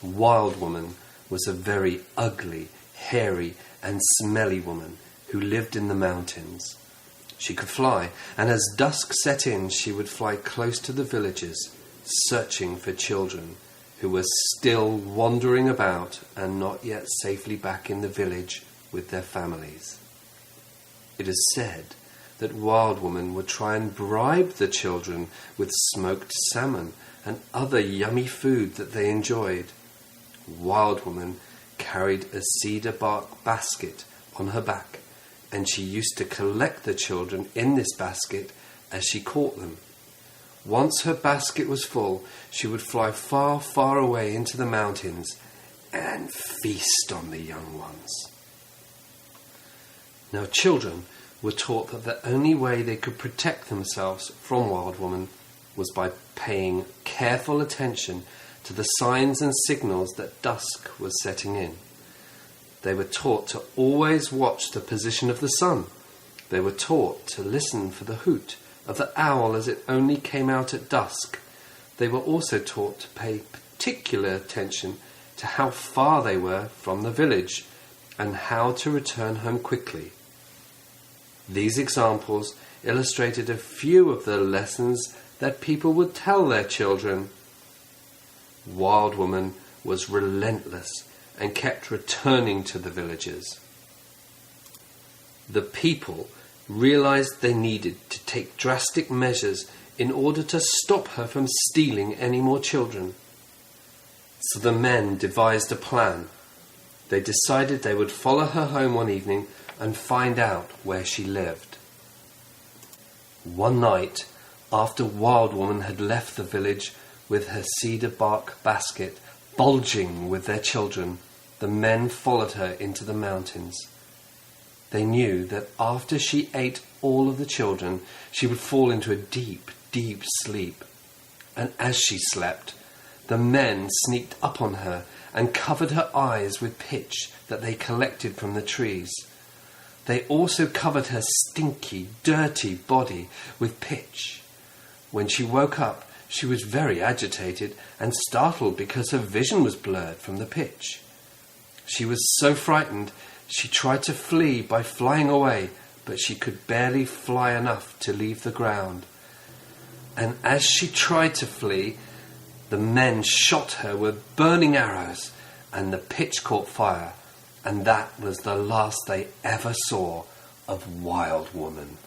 Wild Woman was a very ugly, hairy and smelly woman who lived in the mountains. She could fly, and as dusk set in, she would fly close to the villages, searching for children who were still wandering about and not yet safely back in the village with their families. It is said that Wild Woman would try and bribe the children with smoked salmon and other yummy food that they enjoyed. Wild Woman carried a cedar bark basket on her back, and she used to collect the children in this basket as she caught them. Once her basket was full, she would fly far, far away into the mountains and feast on the young ones. Now, children were taught that the only way they could protect themselves from Wild Woman was by paying careful attention to the signs and signals that dusk was setting in. They were taught to always watch the position of the sun. They were taught to listen for the hoot of the owl as it only came out at dusk. They were also taught to pay particular attention to how far they were from the village and how to return home quickly. These examples illustrated a few of the lessons that people would tell their children. Wild Woman was relentless and kept returning to the villages. The people realized they needed to take drastic measures in order to stop her from stealing any more children. So the men devised a plan. They decided they would follow her home one evening and find out where she lived. One night, after Wild Woman had left the village with her cedar bark basket bulging with their children, the men followed her into the mountains. They knew that after she ate all of the children, she would fall into a deep, deep sleep. And as she slept, the men sneaked up on her and covered her eyes with pitch that they collected from the trees. They also covered her stinky, dirty body with pitch. When she woke up, she was very agitated and startled because her vision was blurred from the pitch. She was so frightened, she tried to flee by flying away, but she could barely fly enough to leave the ground. And as she tried to flee, the men shot her with burning arrows, and the pitch caught fire, and that was the last they ever saw of Wild Woman.